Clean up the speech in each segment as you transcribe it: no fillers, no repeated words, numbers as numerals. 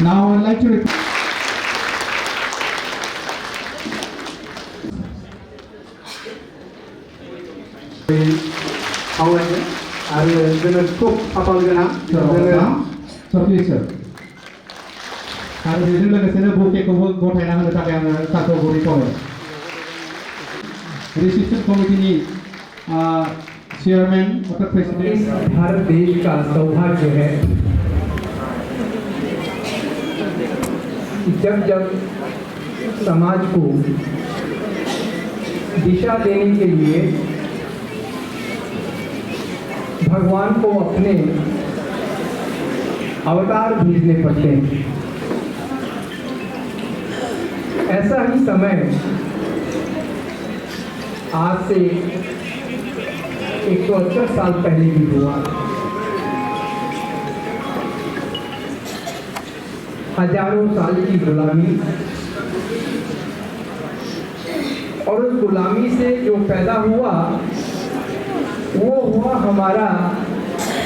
Now I'd like to request आरो जोङो खुब खाफाल गोनां so please sir. आरो बेजों लोगोसेनो बुकेखौबो गथायना होनो थाखाय आङो साख्रबरि खावलायो रिसेप्शन कमिटिनि चेयरमैन अथवा प्रेसिडेंट भारत देश का सौभाग्य है जब जब समाज को दिशा देने के लिए भगवान को अपने अवतार भेजने पड़ते हैं। ऐसा ही समय आज से 178 साल पहले भी हुआ। हजारों साल की गुलामी और उस गुलामी से जो पैदा हुआ वो हुआ हमारा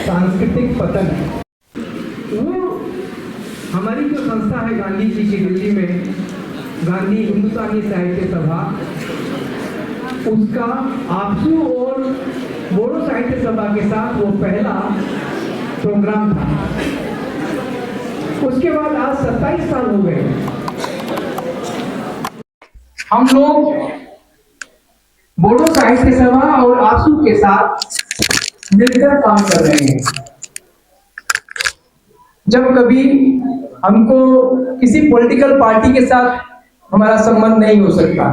सांस्कृतिक पतन। वो हमारी जो संस्था है गांधी जी की दिल्ली में गांधी हिंदुस्तानी साहित्य सभा, उसका आपसू और बोडो साहित्य सभा के साथ वो पहला प्रोग्राम था। उसके बाद आज 27 साल हो गए हम लोग बोडो साहित्य सभा और आसू के साथ मिलकर काम कर रहे हैं। जब कभी हमको किसी पॉलिटिकल पार्टी के साथ हमारा संबंध नहीं हो सकता,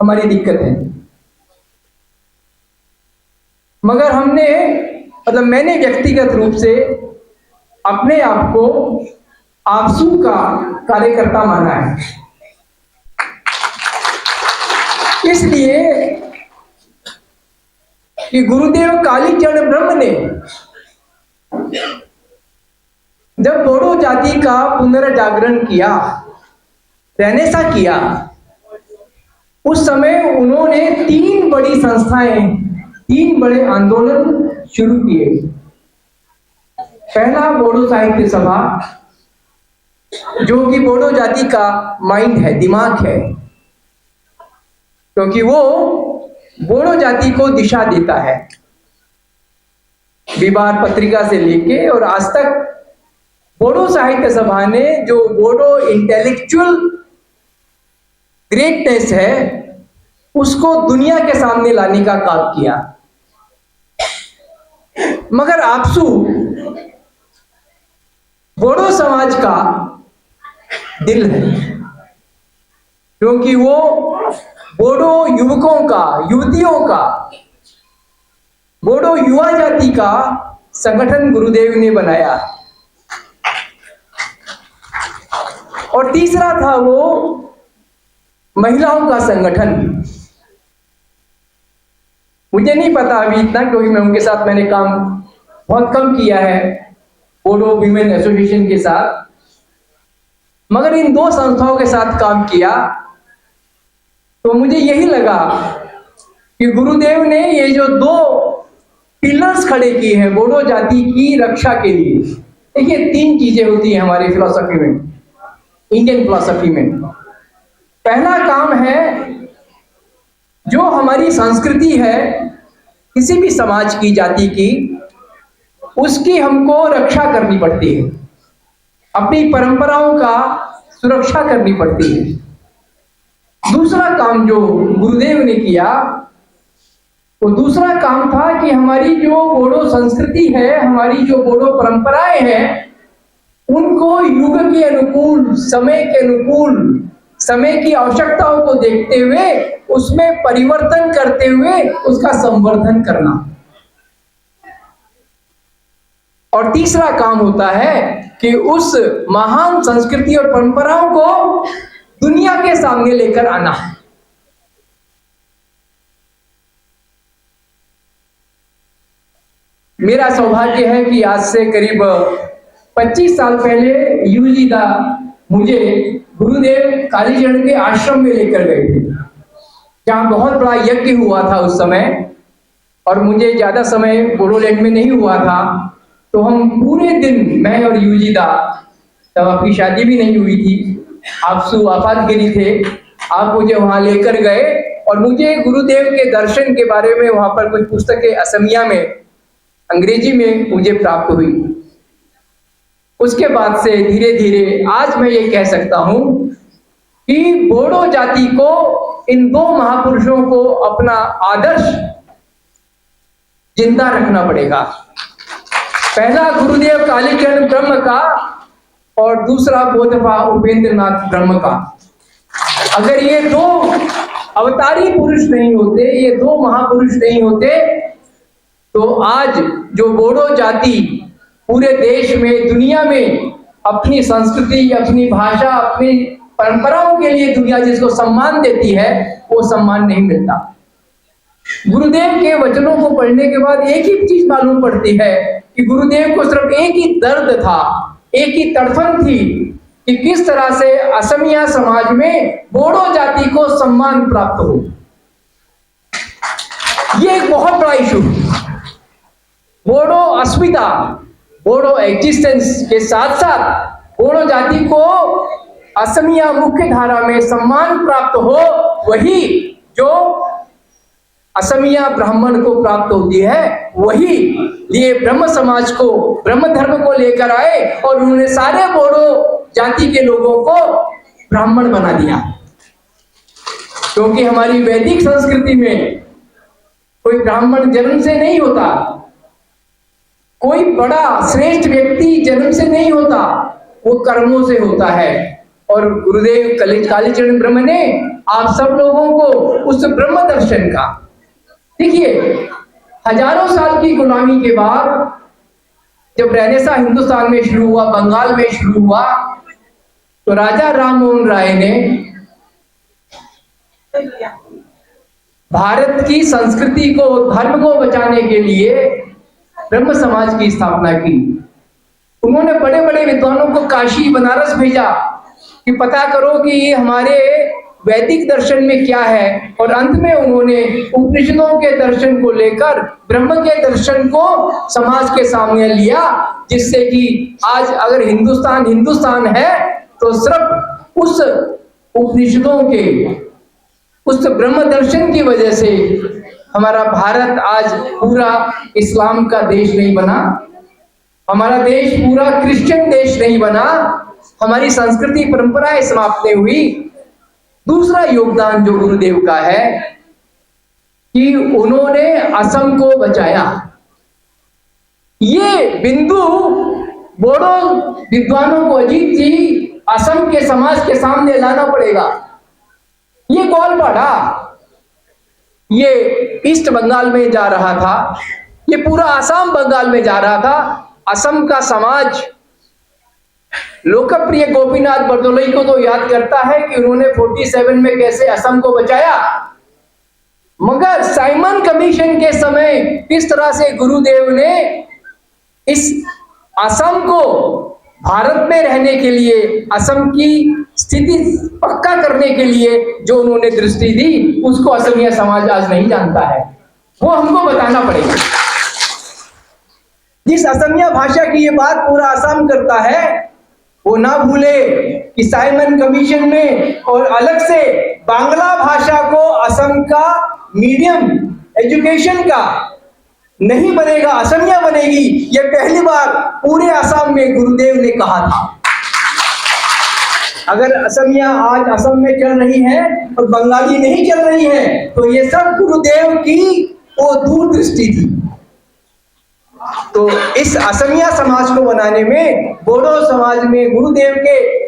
हमारी दिक्कत है, मगर हमने मैंने व्यक्तिगत रूप से अपने आप को आसू का कार्यकर्ता माना है। इसलिए कि गुरुदेव कालीचरण ब्रह्म ने जब बोडो जाति का पुनर्जागरण किया, रेनेसा किया, उस समय उन्होंने 3 बड़ी संस्थाएं, 3 बड़े आंदोलन शुरू किए। पहला बोडो साहित्य सभा, जो कि बोडो जाति का माइंड है, दिमाग है, क्योंकि वो बोडो जाति को दिशा देता है। विवाद पत्रिका से लेके और आज तक बोडो साहित्य सभा ने जो बोडो इंटेलेक्चुअल ग्रेटनेस है उसको दुनिया के सामने लाने का काम किया। मगर आपसू बोडो समाज का दिल है, क्योंकि वो बोडो युवकों का, युवतियों का, बोडो युवा जाति का संगठन गुरुदेव ने बनाया। और तीसरा था वो महिलाओं का संगठन। मुझे नहीं पता अभी इतना, क्योंकि मैं उनके साथ मैंने काम बहुत कम किया है, बोडो विमेन एसोसिएशन के साथ, मगर इन 2 संस्थाओं के साथ काम किया तो मुझे यही लगा कि गुरुदेव ने ये जो 2 पिलर्स खड़े किए हैं बोडो जाति की रक्षा के लिए। देखिए 3 चीजें होती हैं हमारी फिलॉसफी में, इंडियन फिलॉसफी में। पहला काम है, जो हमारी संस्कृति है किसी भी समाज की, जाति की, उसकी हमको रक्षा करनी पड़ती है, अपनी परंपराओं का सुरक्षा करनी पड़ती है। दूसरा काम जो गुरुदेव ने किया, वो दूसरा काम था कि हमारी जो बोडो संस्कृति है, हमारी जो बोडो परंपराएं हैं, उनको युग के अनुकूल, समय के अनुकूल, समय की आवश्यकताओं को देखते हुए उसमें परिवर्तन करते हुए उसका संवर्धन करना। और तीसरा काम होता है कि उस महान संस्कृति और परंपराओं को दुनिया के सामने लेकर आना। मेरा सौभाग्य है कि आज से करीब 25 साल पहले यूजी दा मुझे गुरुदेव कालीचरण के आश्रम में लेकर गए थे, जहां बहुत बड़ा यज्ञ हुआ था उस समय, और मुझे ज्यादा समय बोडोलैंड में नहीं हुआ था। तो हम पूरे दिन, मैं और यूजी दा तब आपकी शादी भी नहीं हुई थी, आप सुआफातगिरी थे। आप मुझे वहां लेकर गए और मुझे गुरुदेव के दर्शन के बारे में वहां पर कुछ पुस्तकें असमिया में, अंग्रेजी में मुझे प्राप्त हुई। उसके बाद से धीरे धीरे आज मैं ये कह सकता हूं कि बोडो जाति को, इन दो महापुरुषों को अपना आदर्श जिंदा रखना पड़ेगा। पहला गुरुदेव कालीचरण ब्रह्म का और दूसरा बोधपा उपेंद्रनाथ ब्रह्म का। अगर ये दो अवतारी पुरुष नहीं होते, ये दो महापुरुष नहीं होते, तो आज जो बोडो जाति पूरे देश में, दुनिया में अपनी संस्कृति, अपनी भाषा, अपनी परंपराओं के लिए दुनिया जिसको सम्मान देती है, वो सम्मान नहीं मिलता। गुरुदेव के वचनों को पढ़ने के बाद एक ही चीज मालूम पड़ती है कि गुरुदेव को सिर्फ एक ही दर्द था, एक ही तड़फन थी कि किस तरह से असमिया समाज में बोडो जाति को सम्मान प्राप्त हो। ये एक बहुत बड़ा इशू। बोडो अस्मिता, बोडो एग्जिस्टेंस के साथ साथ बोडो जाति को असमिया मुख्य धारा में सम्मान प्राप्त हो, वही जो असमिया ब्राह्मण को प्राप्त होती है, वही लिए ब्रह्म समाज को, ब्रह्म धर्म को लेकर आए और उन्होंने सारे बोडो जाति के लोगों को ब्राह्मण बना दिया। क्योंकि हमारी वैदिक संस्कृति में कोई ब्राह्मण जन्म से नहीं होता, कोई बड़ा श्रेष्ठ व्यक्ति जन्म से नहीं होता, वो कर्मों से होता है। और गुरुदेव कालीचरण ब्रह्म ने आप सब लोगों को उस ब्रह्म दर्शन का, देखिए हजारों साल की गुलामी के बाद जब रेनेसां हिंदुस्तान में शुरू हुआ, बंगाल में शुरू हुआ, तो राजा राम मोहन राय ने भारत की संस्कृति को, धर्म को बचाने के लिए ब्रह्म समाज की स्थापना की। उन्होंने बड़े बड़े विद्वानों को काशी, बनारस भेजा कि पता करो कि ये हमारे वैदिक दर्शन में क्या है, और अंत में उन्होंने उपनिषदों के दर्शन को लेकर ब्रह्म के दर्शन को समाज के सामने लिया, जिससे कि आज अगर हिंदुस्तान है तो सिर्फ उस उपनिषदों के, उस ब्रह्म दर्शन की वजह से हमारा भारत आज पूरा इस्लाम का देश नहीं बना, हमारा देश पूरा क्रिश्चियन देश नहीं बना, हमारी संस्कृति परंपराएं समाप्त नहीं हुई। दूसरा योगदान जो गुरुदेव का है कि उन्होंने असम को बचाया। ये बिंदु बोडो विद्वानों को अजीत जी असम के समाज के सामने लाना पड़ेगा। ये गोलपाड़ा, ये ईस्ट बंगाल में जा रहा था, ये पूरा असम बंगाल में जा रहा था। असम का समाज लोकप्रिय गोपीनाथ बरदोलई को तो याद करता है कि उन्होंने 47 में कैसे असम को बचाया, मगर साइमन कमीशन के समय किस तरह से गुरुदेव ने इस असम को भारत में रहने के लिए, असम की स्थिति पक्का करने के लिए जो उन्होंने दृष्टि दी, उसको असमिया समाज आज नहीं जानता है। वो हमको बताना पड़ेगा। जिस असमिया भाषा की ये बात पूरा असम करता है, वो ना भूले कि साइमन कमीशन में और अलग से बांग्ला भाषा को असम का मीडियम एजुकेशन का नहीं बनेगा, असमिया बनेगी। ये पहली बार पूरे असम में गुरुदेव ने कहा था। अगर असमिया आज असम में चल रही है और बंगाली नहीं चल रही है, तो ये सब गुरुदेव की वो दूरदृष्टि थी। तो इस असमिया समाज को बनाने में, बोडो समाज में गुरुदेव के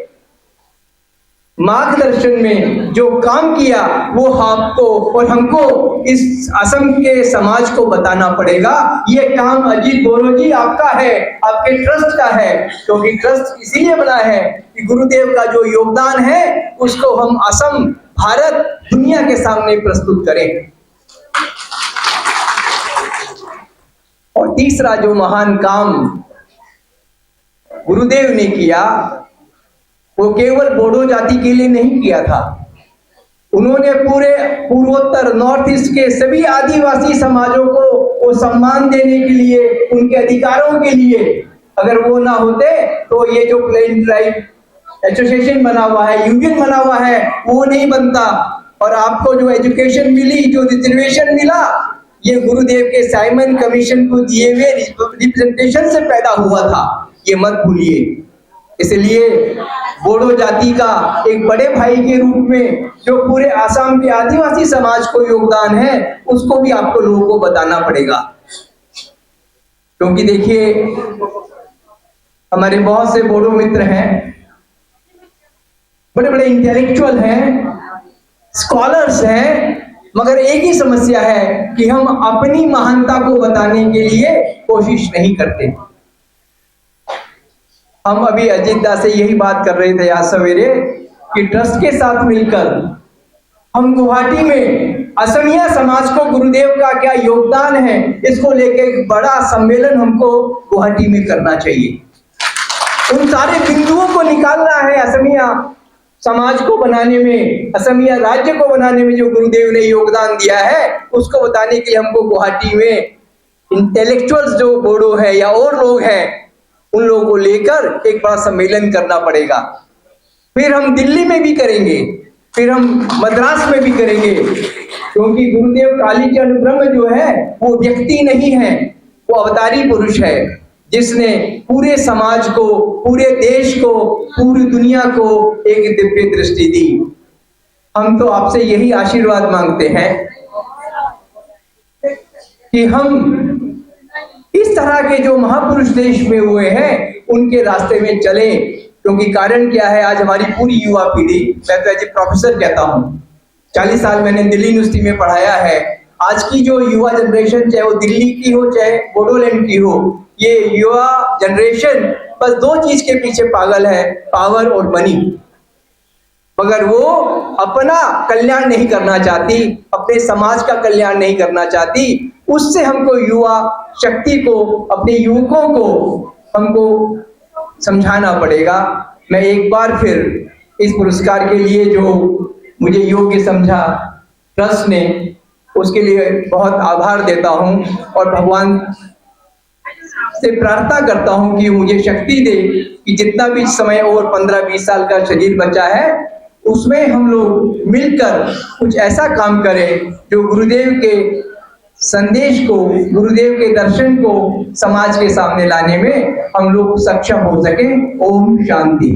मार्गदर्शन में जो काम किया, वो आपको और हमको इस असम के समाज को बताना पड़ेगा। ये काम अजीत बोरो जी आपका है, आपके ट्रस्ट का है, क्योंकि ट्रस्ट इसीलिए बना है कि गुरुदेव का जो योगदान है उसको हम असम, भारत, दुनिया के सामने प्रस्तुत करें। और तीसरा जो महान काम गुरुदेव ने किया, वो केवल बोडो जाति के लिए नहीं किया था। उन्होंने पूरे पूर्वोत्तर, नॉर्थ ईस्ट के सभी आदिवासी समाजों को वो सम्मान देने के लिए, उनके अधिकारों के लिए अगर वो ना होते तो ये जो प्लेन ड्राइव एसोसिएशन बना हुआ है, यूनियन बना हुआ है, वो नहीं बनता। और आपको जो एजुकेशन मिली, जो रिजर्वेशन मिला, ये गुरुदेव के साइमन कमीशन को दिए हुए रिप्रेजेंटेशन से पैदा हुआ था, ये मत भूलिए। इसलिए बोडो जाति का एक बड़े भाई के रूप में जो पूरे आसाम के आदिवासी समाज को योगदान है, उसको भी आपको लोगों को बताना पड़ेगा। क्योंकि देखिए, हमारे बहुत से बोडो मित्र हैं, बड़े बड़े इंटेलेक्चुअल हैं, स्कॉलर्स हैं, मगर एक ही समस्या है कि हम अपनी महानता को बताने के लिए कोशिश नहीं करते। हम अभी अजीत दा से यही बात कर रहे थे आज सवेरे कि ट्रस्ट के साथ मिलकर हम गुवाहाटी में असमिया समाज को गुरुदेव का क्या योगदान है, इसको लेकर एक बड़ा सम्मेलन हमको गुवाहाटी में करना चाहिए। उन सारे बिंदुओं को निकालना है, असमिया समाज को बनाने में, असमिया राज्य को बनाने में जो गुरुदेव ने योगदान दिया है, उसको बताने के लिए हमको गुवाहाटी में इंटेलेक्चुअल्स जो बोडो है या और लोग हैं, उन लोगों को लेकर एक बड़ा सम्मेलन करना पड़ेगा। फिर हम दिल्ली में भी करेंगे, फिर हम मद्रास में भी करेंगे, क्योंकि गुरुदेव कालीचरण ब्रह्म जो है वो व्यक्ति नहीं है, वो अवतारी पुरुष है, जिसने पूरे समाज को, पूरे देश को, पूरी दुनिया को एक दिव्य दृष्टि दी। हम तो आपसे यही आशीर्वाद मांगते हैं कि हम इस तरह के जो महापुरुष देश में हुए हैं उनके रास्ते में चलें। क्योंकि कारण क्या है, आज हमारी पूरी युवा पीढ़ी, मैं तो एज ए प्रोफेसर कहता हूँ, 40 साल मैंने दिल्ली यूनिवर्सिटी में पढ़ाया है, आज की जो युवा जनरेशन, चाहे वो दिल्ली की हो चाहे बोडोलैंड की हो, ये युवा जनरेशन बस दो चीज के पीछे पागल है, पावर और मनी। मगर वो अपना कल्याण नहीं करना चाहती, अपने समाज का कल्याण नहीं करना चाहती। उससे हमको युवा शक्ति को, अपने युवकों को हमको समझाना पड़ेगा। मैं एक बार फिर इस पुरस्कार के लिए जो मुझे योग्य समझा ट्रस्ट ने, उसके लिए बहुत आभार देता हूं और भगवान से प्रार्थना करता हूं कि मुझे शक्ति दे कि जितना भी समय और 15-20 साल का शरीर बचा है, उसमें हम लोग मिलकर कुछ ऐसा काम करें जो गुरुदेव के संदेश को, गुरुदेव के दर्शन को समाज के सामने लाने में हम लोग सक्षम हो सके। ओम शांति।